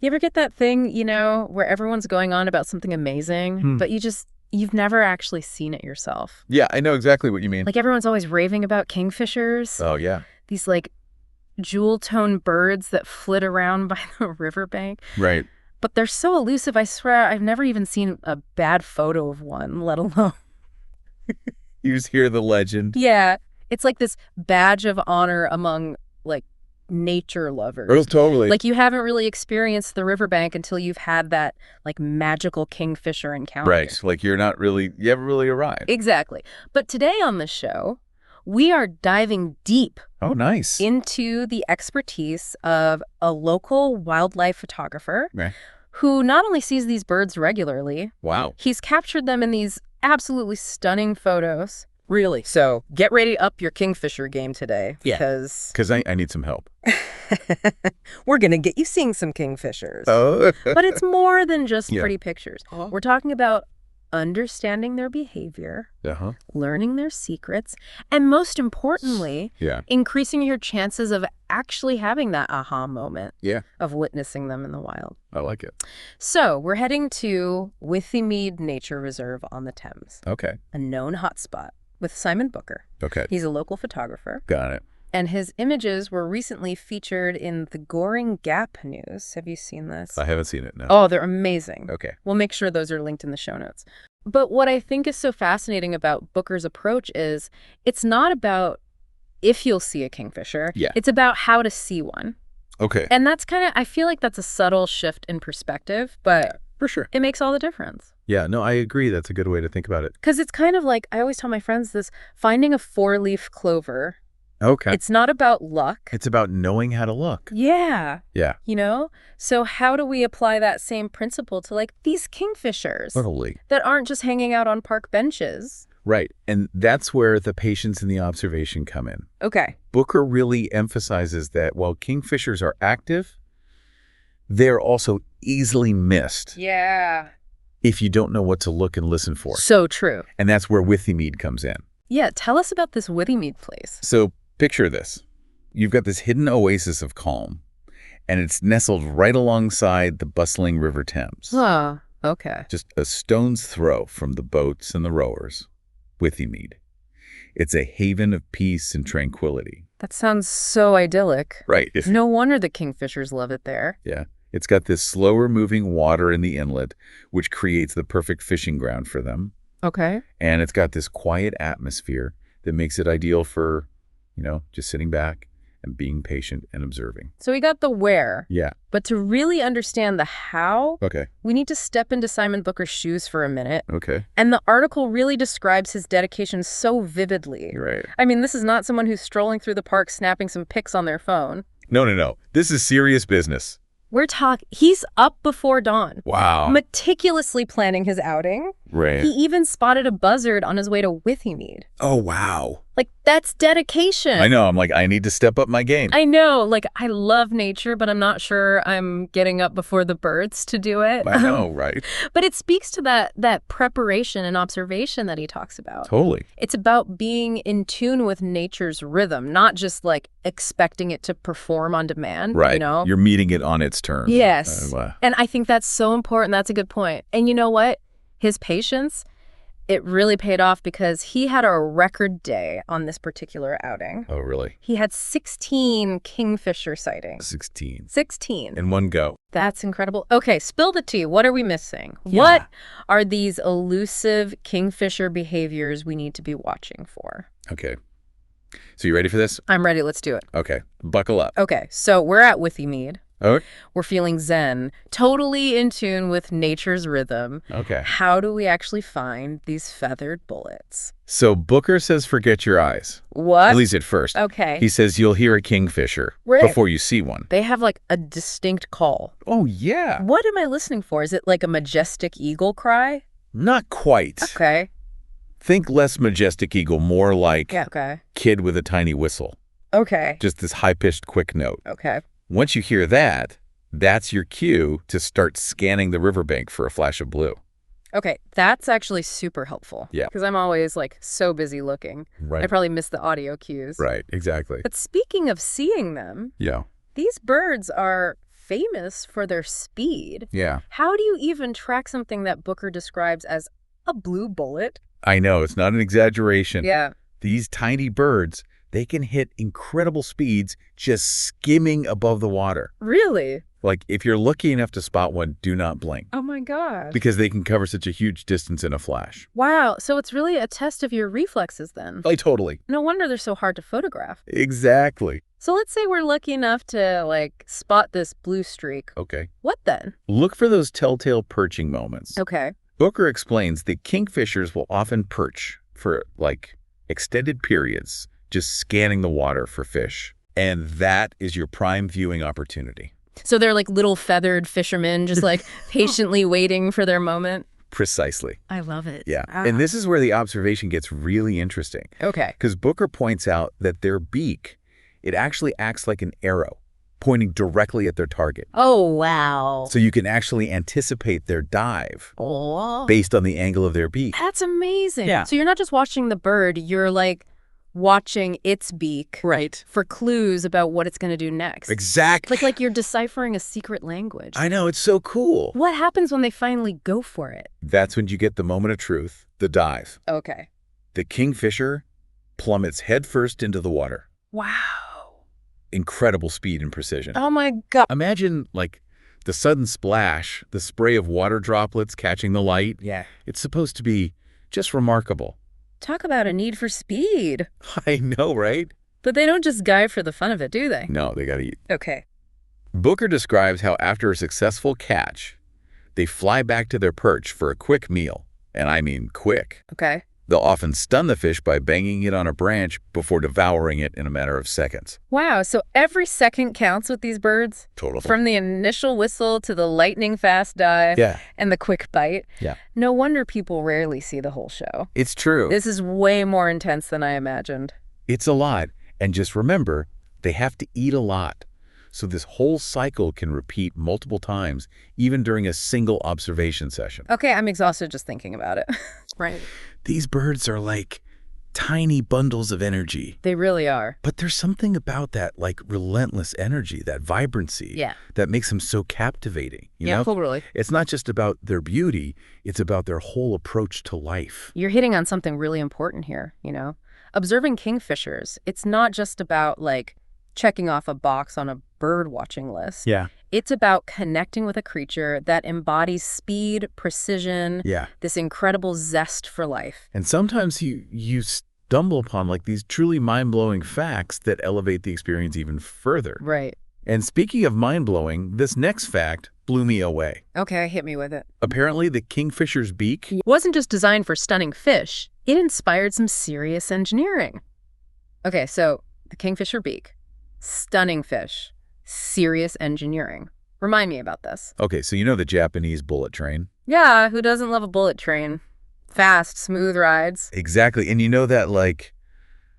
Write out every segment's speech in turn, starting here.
You ever get that thing, where everyone's going on about something amazing, but you've never actually seen it yourself? Yeah, I know exactly what you mean. Like everyone's always raving about kingfishers. Oh, yeah. These like jewel-toned birds that flit around by the riverbank. Right. But they're so elusive, I swear I've never even seen a bad photo of one, let alone. You just hear the legend. Yeah. It's like this badge of honor among, like, nature lovers. Oh, totally. Like, you haven't really experienced the riverbank until you've had that, like, magical kingfisher encounter. Right. Like, you haven't really arrived. Exactly. But today on the show, we are diving deep. Oh, nice. Into the expertise of a local wildlife photographer. Right. Who not only sees these birds regularly. Wow. He's captured them in these absolutely stunning photos. Really? So get ready to up your kingfisher game today. Yeah. Because I need some help. We're going to get you seeing some kingfishers. Oh. But it's more than just Yeah. pretty pictures. We're talking about understanding their behavior, Uh-huh. learning their secrets, and most importantly, Yeah. increasing your chances of actually having that aha moment Yeah. of witnessing them in the wild. I like it. So we're heading to Withymead Nature Reserve on the Thames, Okay. a known hotspot, with Simon Booker. Okay. He's a local photographer, Got it. and his images were recently featured in the Goring Gap News. Have you seen this? I haven't seen it, no. Oh, they're amazing. Okay. We'll make sure those are linked in the show notes. But what I think is so fascinating about Booker's approach is it's not about if you'll see a kingfisher. Yeah. It's about how to see one. Okay. And that's I feel like that's a subtle shift in perspective, but For sure. it makes all the difference. Yeah, no, I agree. That's a good way to think about it. Because it's kind of like, I always tell my friends this, finding a four-leaf clover, Okay. it's not about luck. It's about knowing how to look. Yeah. Yeah. So how do we apply that same principle to like these kingfishers Totally. that aren't just hanging out on park benches? Right. And that's where the patience and the observation come in. Okay. Booker really emphasizes that while kingfishers are active, they're also easily missed Yeah. if you don't know what to look and listen for. So true. And that's where Withymead comes in. Yeah, tell us about this Withymead place. So picture this. You've got this hidden oasis of calm, and it's nestled right alongside the bustling River Thames. Oh, okay. Just a stone's throw from the boats and the rowers. Withymead. It's a haven of peace and tranquility. That sounds so idyllic. Right. No wonder the kingfishers love it there. Yeah. It's got this slower moving water in the inlet, which creates the perfect fishing ground for them. Okay. And it's got this quiet atmosphere that makes it ideal for, just sitting back and being patient and observing. So we got the where. Yeah. But to really understand the how, Okay. we need to step into Simon Booker's shoes for a minute. Okay. And the article really describes his dedication so vividly. You're right. I mean, this is not someone who's strolling through the park snapping some pics on their phone. No. This is serious business. He's up before dawn. Wow. Meticulously planning his outing. Right. He even spotted a buzzard on his way to Withymead. Oh, wow. Like, that's dedication. I know. I'm like, I need to step up my game. I know. Like, I love nature, but I'm not sure I'm getting up before the birds to do it. I know, right? But it speaks to that preparation and observation that he talks about. Totally. It's about being in tune with nature's rhythm, not just like expecting it to perform on demand. Right. You're meeting it on its terms. Yes. Wow. And I think that's so important. That's a good point. And you know what? His patience, it really paid off because he had a record day on this particular outing. Oh, really? He had 16 kingfisher sightings. 16. 16. In one go. That's incredible. Okay, spill the tea. What are we missing? Yeah. What are these elusive kingfisher behaviors we need to be watching for? Okay. So you ready for this? I'm ready. Let's do it. Okay. Buckle up. Okay, so we're at Withymead. Oh, We're feeling zen, totally in tune with nature's rhythm. okay. How do we actually find these feathered bullets? So Booker says forget your eyes. What? At least at first. Okay. He says you'll hear a kingfisher Right. before you see one. They have like a distinct call. Oh, yeah. What am I listening for? Is it like a majestic eagle cry? Not quite. Okay. Think less majestic eagle, more like Yeah, okay. kid with a tiny whistle. Okay. Just this high-pitched quick note. Okay. Once you hear that, that's your cue to start scanning the riverbank for a flash of blue. Okay, that's actually super helpful. Yeah. Because I'm always like so busy looking. Right. I probably miss the audio cues. Right, exactly. But speaking of seeing them, Yeah. these birds are famous for their speed. Yeah. How do you even track something that Booker describes as a blue bullet? I know, it's not an exaggeration. Yeah. These tiny birds, they can hit incredible speeds just skimming above the water. Really? Like, if you're lucky enough to spot one, do not blink. Oh my gosh. Because they can cover such a huge distance in a flash. Wow. So it's really a test of your reflexes then. Like, totally. No wonder they're so hard to photograph. Exactly. So let's say we're lucky enough to, spot this blue streak. Okay. What then? Look for those telltale perching moments. Okay. Booker explains that kingfishers will often perch for, extended periods, just scanning the water for fish. And that is your prime viewing opportunity. So they're like little feathered fishermen just patiently waiting for their moment? Precisely. I love it. Yeah. And this is where the observation gets really interesting. Okay. Because Booker points out that their beak, it actually acts like an arrow, pointing directly at their target. Oh, wow. So you can actually anticipate their dive Oh. based on the angle of their beak. That's amazing. Yeah. So you're not just watching the bird, you're watching its beak Right. for clues about what it's going to do next. Exactly. Like you're deciphering a secret language. I know, it's so cool. What happens when they finally go for it? That's when you get the moment of truth, the dive. Okay. The kingfisher plummets headfirst into the water. Wow. Incredible speed and precision. Oh my God. Imagine, the sudden splash, the spray of water droplets catching the light. Yeah. It's supposed to be just remarkable. Talk about a need for speed. I know, right? But they don't just dive for the fun of it, do they? No, they gotta eat. Okay. Booker describes how after a successful catch, they fly back to their perch for a quick meal. And I mean quick. Okay. They'll often stun the fish by banging it on a branch before devouring it in a matter of seconds. Wow. So every second counts with these birds? Totally. From the initial whistle to the lightning fast dive Yeah. and the quick bite. Yeah. No wonder people rarely see the whole show. It's true. This is way more intense than I imagined. It's a lot. And just remember, they have to eat a lot. So this whole cycle can repeat multiple times, even during a single observation session. Okay, I'm exhausted just thinking about it. Right. These birds are like tiny bundles of energy. They really are. But there's something about that relentless energy, that vibrancy, Yeah. that makes them so captivating. You know? totally. It's not just about their beauty, it's about their whole approach to life. You're hitting on something really important here, Observing kingfishers, it's not just about, checking off a box on a bird watching list. Yeah. It's about connecting with a creature that embodies speed, precision, Yeah. this incredible zest for life. And sometimes you stumble upon these truly mind-blowing facts that elevate the experience even further. Right. And speaking of mind-blowing, this next fact blew me away. Okay, hit me with it. Apparently, the kingfisher's beak, It wasn't just designed for stunning fish. It inspired some serious engineering. Okay, so the kingfisher beak, stunning fish, serious engineering. Remind me about this. okay, so you know the Japanese bullet train? Yeah, who doesn't love a bullet train? Fast, smooth rides. Exactly. And you know that,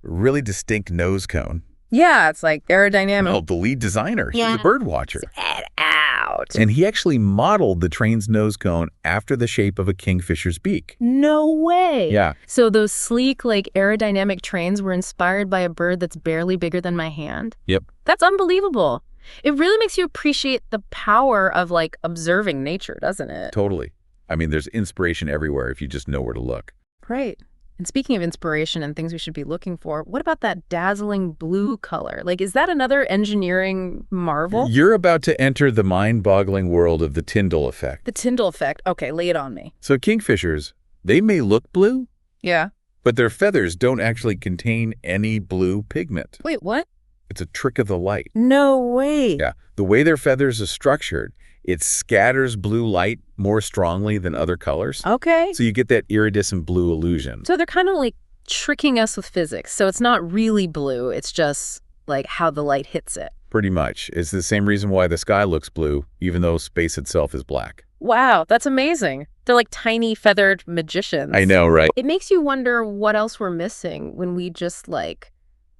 really distinct nose cone? Yeah, it's aerodynamic. Well, the lead designer, he's Yeah. a bird watcher. Get out. And he actually modeled the train's nose cone after the shape of a kingfisher's beak. No way. Yeah. So those sleek, aerodynamic trains were inspired by a bird that's barely bigger than my hand? Yep. That's unbelievable. It really makes you appreciate the power of, observing nature, doesn't it? Totally. I mean, there's inspiration everywhere if you just know where to look. Right. And speaking of inspiration and things we should be looking for, what about that dazzling blue color? Is that another engineering marvel? You're about to enter the mind-boggling world of the Tyndall effect. The Tyndall effect. Okay, lay it on me. So kingfishers, they may look blue, Yeah. but their feathers don't actually contain any blue pigment. Wait, what? It's a trick of the light. No way. Yeah. The way their feathers are structured, it scatters blue light more strongly than other colors. Okay. So you get that iridescent blue illusion. So they're kind of tricking us with physics. So it's not really blue. It's just how the light hits it. Pretty much. It's the same reason why the sky looks blue, even though space itself is black. Wow, that's amazing. They're tiny feathered magicians. I know, right? It makes you wonder what else we're missing when we just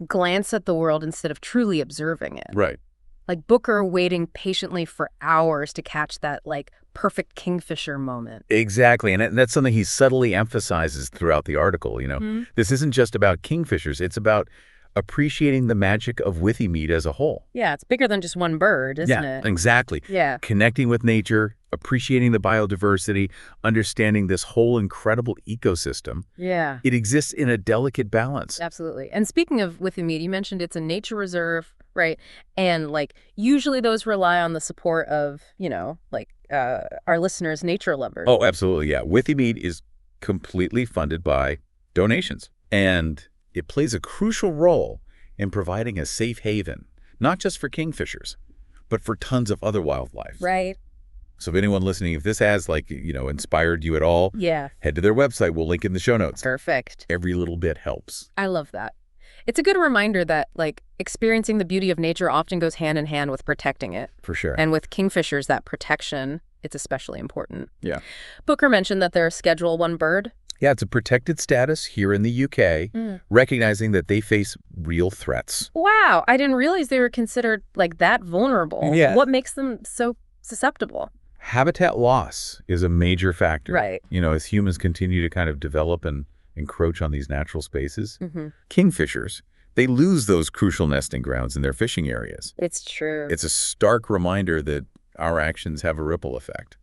glance at the world instead of truly observing it. Right. Booker waiting patiently for hours to catch that perfect kingfisher moment. Exactly. And that's something he subtly emphasizes throughout the article, Mhm. This isn't just about kingfishers. It's about appreciating the magic of Withymead as a whole. Yeah, it's bigger than just one bird, isn't Yeah, it? exactly. Yeah. Connecting with nature, appreciating the biodiversity, understanding this whole incredible ecosystem. Yeah. It exists in a delicate balance. Absolutely. And speaking of Withymead, you mentioned it's a nature reserve, right? And like usually those rely on the support of, our listeners, nature lovers. Oh, absolutely, yeah. Withymead is completely funded by donations. And it plays a crucial role in providing a safe haven, not just for kingfishers, but for tons of other wildlife. Right. So if anyone listening, if this has inspired you at all, Yeah. head to their website. We'll link in the show notes. Perfect. Every little bit helps. I love that. It's a good reminder that experiencing the beauty of nature often goes hand in hand with protecting it. For sure. And with kingfishers, that protection, it's especially important. Yeah. Booker mentioned that they're a Schedule 1 bird. Yeah, it's a protected status here in the UK, recognizing that they face real threats. Wow, I didn't realize they were considered that vulnerable. Yeah. What makes them so susceptible? Habitat loss is a major factor. Right. As humans continue to kind of develop and encroach on these natural spaces. Mm-hmm. Kingfishers, they lose those crucial nesting grounds in their fishing areas. It's true. It's a stark reminder that our actions have a ripple effect,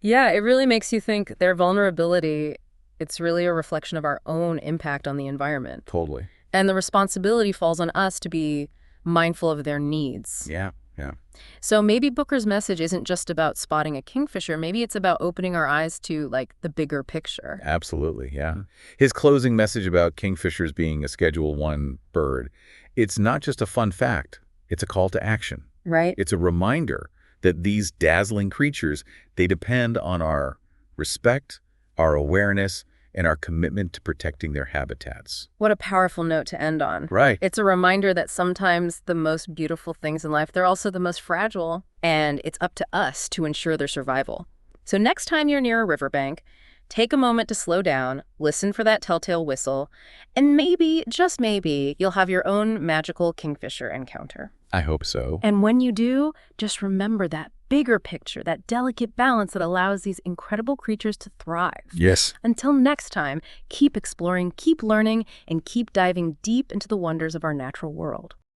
Yeah, it really makes you think their vulnerability, it's really a reflection of our own impact on the environment. Totally. And the responsibility falls on us to be mindful of their needs. Yeah, yeah. So maybe Booker's message isn't just about spotting a kingfisher. Maybe it's about opening our eyes to the bigger picture. Absolutely, yeah. His closing message about kingfishers being a Schedule 1 bird, it's not just a fun fact. It's a call to action. Right. It's a reminder that these dazzling creatures, they depend on our respect, our awareness, and our commitment to protecting their habitats. What a powerful note to end on. Right. It's a reminder that sometimes the most beautiful things in life, they're also the most fragile, and it's up to us to ensure their survival. So next time you're near a riverbank, take a moment to slow down, listen for that telltale whistle, and maybe, just maybe, you'll have your own magical kingfisher encounter. I hope so. And when you do, just remember that bigger picture, that delicate balance that allows these incredible creatures to thrive. Yes. Until next time, keep exploring, keep learning, and keep diving deep into the wonders of our natural world.